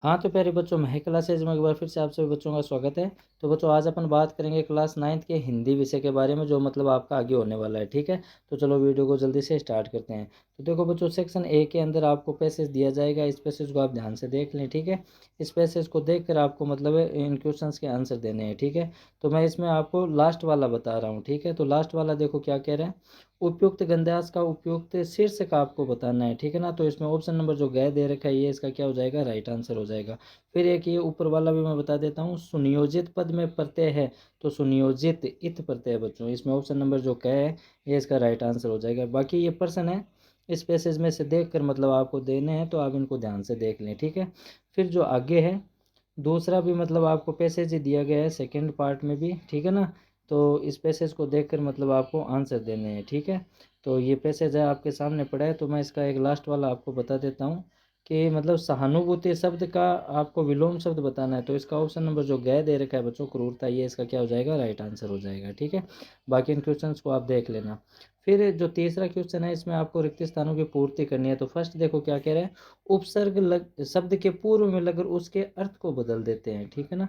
हाँ तो प्यारे बच्चों, महक क्लासेज में एक बार फिर से आप सभी बच्चों का स्वागत है। तो बच्चों, आज अपन बात करेंगे क्लास 9th के हिंदी विषय के बारे में, जो मतलब आपका आगे होने वाला है। ठीक है, तो चलो वीडियो को जल्दी से स्टार्ट करते हैं। तो देखो बच्चों, सेक्शन ए के अंदर आपको पैसेज दिया जाएगा। इस पैसेज को आप ध्यान से देख लें। ठीक है, इस पैसेज को देख कर आपको मतलब इन क्वेश्चंस के आंसर देने हैं। ठीक है, तो मैं इसमें आपको लास्ट वाला बता रहा हूँ। ठीक है, तो लास्ट वाला देखो क्या कह रहे हैं। उपयुक्त गंध्यास का उपयुक्त शीर्षक आपको बताना है। ठीक है ना, तो इसमें ऑप्शन नंबर जो गए दे रखा है, ये इसका क्या हो जाएगा, राइट आंसर हो जाएगा। फिर एक ये ऊपर वाला भी मैं बता देता हूँ, सुनियोजित पद में प्रत्यय है तो सुनियोजित इत प्रत्यय है बच्चों। इसमें ऑप्शन नंबर जो कह है, ये इसका राइट आंसर हो जाएगा। बाकी ये प्रश्न है, इस पैसेज में से देख कर मतलब आपको देने हैं, तो आप इनको ध्यान से देख लें। ठीक है, फिर जो आगे है दूसरा भी मतलब आपको पैसेज ही दिया गया है सेकंड पार्ट में भी। ठीक है ना, तो इस पैसेज को देखकर मतलब आपको आंसर देने हैं। ठीक है, तो ये पैसेज है आपके सामने पड़ा है। तो मैं इसका एक लास्ट वाला आपको बता देता हूँ कि मतलब सहानुभूति शब्द का आपको विलोम शब्द बताना है। तो इसका ऑप्शन नंबर जो गए दे रखा है बच्चों, क्रूरता, ये इसका क्या हो जाएगा, राइट आंसर हो जाएगा। ठीक है, बाकी इन क्वेश्चंस को आप देख लेना। फिर जो तीसरा क्वेश्चन है, इसमें आपको रिक्त स्थानों की पूर्ति करनी है। तो फर्स्ट देखो क्या कह रहे हैं, उपसर्ग लग शब्द के पूर्व में लगकर उसके अर्थ को बदल देते हैं। ठीक है ना,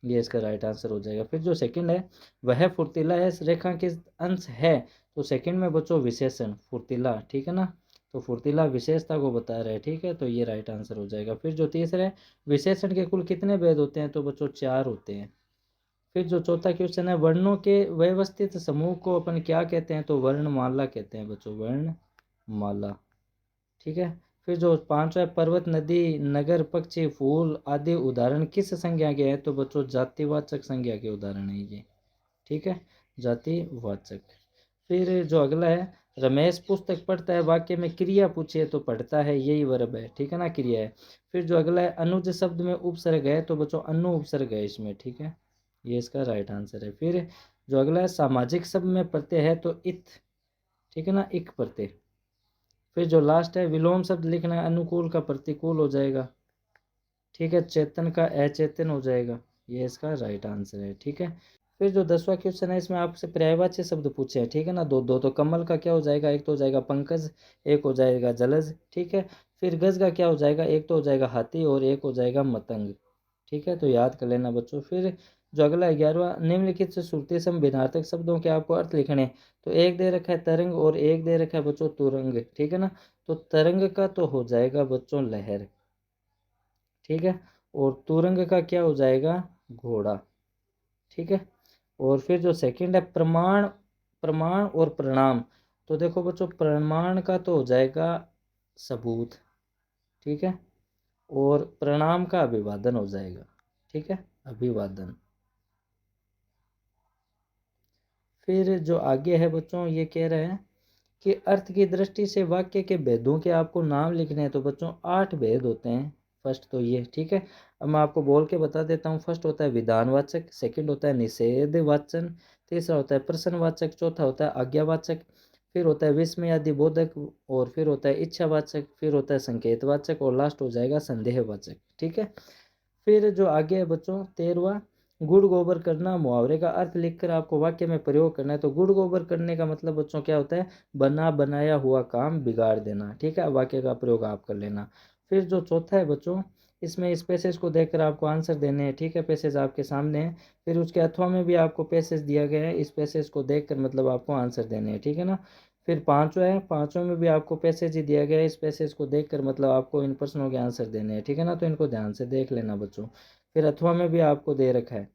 ये इसका राइट आंसर हो जाएगा। फिर जो सेकंड है, वह फुर्तीला है रेखांकित अंश है। तो सेकंड में बच्चों विशेषण फुर्तीला। ठीक है ना, तो फुर्तीला विशेषता को बता रहे हैं। ठीक है, तो ये राइट आंसर हो जाएगा। फिर जो तीसरा है, विशेषण के कुल कितने भेद होते हैं, तो बच्चों 4 होते हैं। फिर जो चौथा क्वेश्चन है, वर्णों के व्यवस्थित समूह को अपन क्या कहते हैं, तो वर्णमाला कहते हैं बच्चों, वर्णमाला। ठीक है, फिर जो पांचवा है, पर्वत, नदी, नगर, पक्षी, फूल आदि उदाहरण किस संज्ञा के हैं, तो बच्चों जातिवाचक संज्ञा के उदाहरण है ये। ठीक है, जातिवाचक। फिर जो अगला है, रमेश पुस्तक पढ़ता है, वाक्य में क्रिया पूछे तो पढ़ता है, यही वर्ब है। ठीक है ना, क्रिया है। फिर जो अगला है, अनुज शब्द में उपसर्ग है, तो बच्चों अनु उपसर्ग है इसमें। ठीक है, ये इसका राइट आंसर है। फिर जो अगला है, सामाजिक शब्द में प्रत्यय है तो इत। ठीक है ना, इक प्रत्यय। फिर जो लास्ट है, विलोम शब्द लिखना है, अनुकूल का प्रतिकूल हो जाएगा। ठीक है, चेतन का अचेतन हो जाएगा, ये इसका राइट आंसर है। ठीक है, फिर जो 10वां क्वेश्चन है, इसमें आपसे पर्यायवाची शब्द पूछे हैं। ठीक है ना, दो दो, तो कमल का क्या हो जाएगा, एक तो हो जाएगा पंकज, एक हो जाएगा जलज। ठीक है, फिर गज का क्या हो जाएगा, एक तो हो जाएगा हाथी और एक हो जाएगा मतंग। ठीक है, तो याद कर लेना बच्चों। फिर जो अगला 11वां, निम्नलिखित से श्रुति सम भिन्नार्थक शब्दों के आपको अर्थ लिखने हैं। तो एक दे रखा है तरंग और एक दे रखा है बच्चों तुरंग। ठीक है ना, तो तरंग का तो हो जाएगा बच्चों लहर। ठीक है, और तुरंग का क्या हो जाएगा, घोड़ा। ठीक है, और फिर जो सेकंड है, प्रमाण, प्रमाण और प्रणाम। तो देखो बच्चों, प्रमाण का तो हो जाएगा सबूत। ठीक है, और प्रणाम का अभिवादन हो जाएगा। ठीक है, अभिवादन। फिर जो आगे है बच्चों, ये कह रहे हैं कि अर्थ की दृष्टि से वाक्य के भेदों के आपको नाम लिखने हैं। तो बच्चों 8 भेद होते हैं। फर्स्ट तो ये। ठीक है, अब मैं आपको बोल के बता देता हूँ। फर्स्ट होता है विधानवाचक, सेकंड होता है निषेधवाचन, तीसरा होता है प्रश्नवाचक, चौथा होता है आज्ञावाचक, फिर होता है विस्मयादि बोधक, और फिर होता है इच्छावाचक, फिर होता है संकेतवाचक, और लास्ट हो जाएगा संदेहवाचक। ठीक है, फिर जो आगे है बच्चों 13वां, गुड़ गोबर करना, मुहावरे का अर्थ लिखकर आपको वाक्य में प्रयोग करना है। तो गुड़ गोबर करने का मतलब बच्चों क्या होता है, बना बनाया हुआ काम बिगाड़ देना। ठीक है, वाक्य का प्रयोग आप कर लेना। फिर जो चौथा है बच्चों, इसमें इस पैसेज को देखकर आपको आंसर देने हैं। ठीक है, पैसेज आपके सामने है। फिर उसके अथवा में भी आपको पैसेज दिया गया है, इस पैसेज को देखकर मतलब आपको आंसर देने हैं। ठीक है ना, फिर पांचवा है, पांचवें में भी आपको पैसेज ही दिया गया है, इस पैसेज को देखकर मतलब आपको इन प्रश्नों के आंसर देने हैं। ठीक है ना, तो इनको ध्यान से देख लेना बच्चों। फिर अथवा में भी आपको दे रखा है।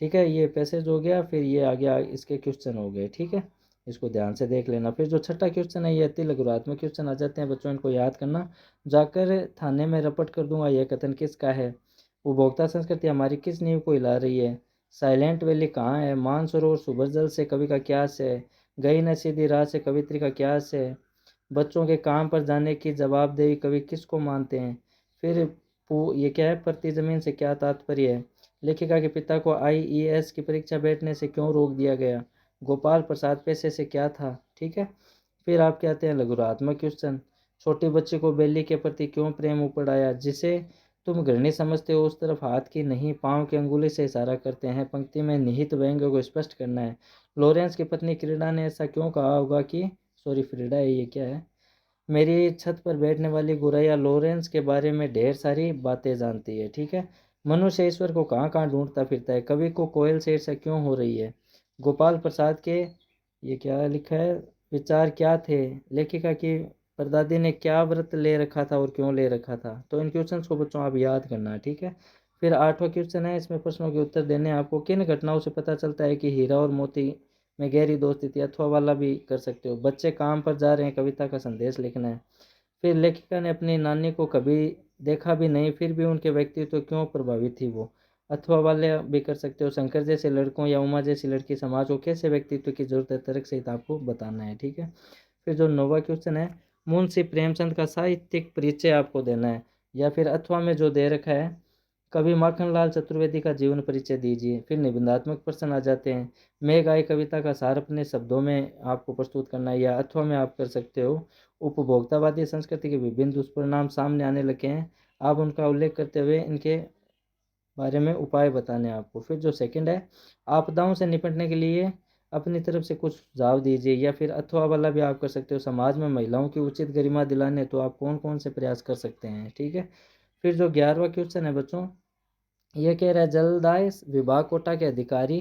ठीक है, ये पैसेज हो गया, फिर ये आ गया, इसके क्वेश्चन हो गए। ठीक है, इसको ध्यान से देख लेना। फिर जो छठा क्वेश्चन है, ये अति लघुरात्मक क्वेश्चन आ जाते हैं बच्चों, इनको याद करना। जाकर थाने में रपट कर दूंगा, यह कथन किसका है, उपभोक्ता संस्कृति हमारी किस नींव को हिला रही है, साइलेंट वैली कहाँ है, मानसरोवर सुभजल से कवि का क्या है, गई न सीधी राह से कवित्री का क्या है, बच्चों के काम पर जाने की जवाबदेही कवि किसको मानते हैं, फिर ये क्या है, प्रति जमीन से क्या तात्पर्य है, लेखिका के पिता को आईईएस की परीक्षा बैठने से क्यों रोक दिया गया, गोपाल प्रसाद पेशे से क्या था। ठीक है, फिर आप कहते हैं लघुरात्मक क्वेश्चन, छोटे बच्चे को बेली के प्रति क्यों प्रेम उपड़ आया, जिसे तुम घृणित समझते हो उस तरफ हाथ की नहीं पाँव की अंगुली से इशारा करते हैं, पंक्ति में निहित व्यंग्य को स्पष्ट करना है। लॉरेंस की पत्नी क्रीडा ने ऐसा क्यों कहा होगा कि, सॉरी फ्रीडा है, ये क्या है, मेरी छत पर बैठने वाली गुरैया लॉरेंस के बारे में ढेर सारी बातें जानती है। ठीक है। मनुष्य ईश्वर को कहाँ कहाँ ढूंढता फिरता है, कवि को कोयल से ईर्ष्या क्यों हो रही है, गोपाल प्रसाद के, ये क्या लिखा है, विचार क्या थे, लेखिका की परदादी ने क्या व्रत ले रखा था और क्यों ले रखा था। तो इन क्वेश्चंस को बच्चों आप याद करना है। ठीक है। फिर 8वां क्वेश्चन है, इसमें प्रश्नों के उत्तर देने हैं आपको। किन घटनाओं से पता चलता है कि हीरा और मोती में गहरी दोस्ती थी, अथवा वाला भी कर सकते हो। बच्चे काम पर जा रहे हैं, कविता का संदेश लिखना है। फिर लेखिका ने अपनी नानी को कभी देखा भी नहीं, फिर भी उनके व्यक्तित्व क्यों प्रभावित थी वो, अथवा वाले भी कर सकते हो। शंकर जैसे लड़कों या उमा जैसी लड़की समाज को कैसे व्यक्तित्व की जरूरत है, तर्क सहित आपको बताना है। ठीक है। फिर जो 9वां क्वेश्चन है, मुंशी प्रेमचंद का साहित्यिक परिचय आपको देना है, या फिर अथवा में जो दे रखा है, कवि माखनलाल चतुर्वेदी का जीवन परिचय दीजिए। फिर निबंधात्मक प्रश्न आ जाते हैं, मेघ आई कविता का सार अपने शब्दों में आपको प्रस्तुत करना है, या अथवा में आप कर सकते हो। उपभोक्तावादी संस्कृति के विभिन्न दुष्परिणाम सामने आने लगे हैं, आप उनका उल्लेख करते हुए इनके बारे में उपाय बताने हैं आपको। फिर जो सेकंड है, आपदाओं से निपटने के लिए अपनी तरफ से कुछ सुझाव दीजिए, या फिर अथवा वाला भी आप कर सकते हो। समाज में महिलाओं की उचित गरिमा दिलाने तो आप कौन कौन से प्रयास कर सकते हैं। ठीक है। फिर जो 11वां क्वेश्चन है बच्चों, ये कह रहा है जलदाय विभाग कोटा के अधिकारी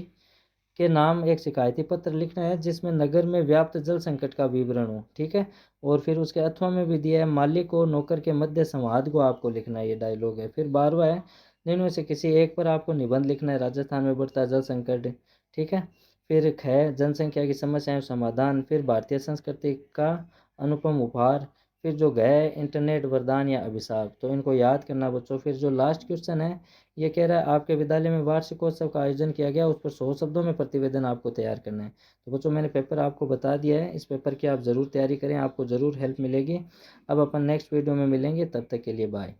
के नाम एक शिकायती पत्र लिखना है जिसमें नगर में व्याप्त जल संकट का विवरण हो। ठीक है। और फिर उसके अथवा में भी दिया है, मालिक और नौकर के मध्य संवाद को आपको लिखना है, ये डायलॉग है। फिर 12वां है, इनमें से किसी एक पर आपको निबंध लिखना है, राजस्थान में बढ़ता जल संकट। ठीक है। फिर ख जनसंख्या की समस्याएं समाधान। फिर भारतीय संस्कृति का अनुपम उपहार। फिर जो गए इंटरनेट वरदान या अभिशाप। तो इनको याद करना बच्चों। फिर जो लास्ट क्वेश्चन है, ये कह रहा है आपके विद्यालय में वार्षिकोत्सव का आयोजन किया गया, उस पर 100 शब्दों में प्रतिवेदन आपको तैयार करना है। तो बच्चों मैंने पेपर आपको बता दिया है, इस पेपर की आप ज़रूर तैयारी करें, आपको ज़रूर हेल्प मिलेगी। अब अपन नेक्स्ट वीडियो में मिलेंगे, तब तक के लिए बाय।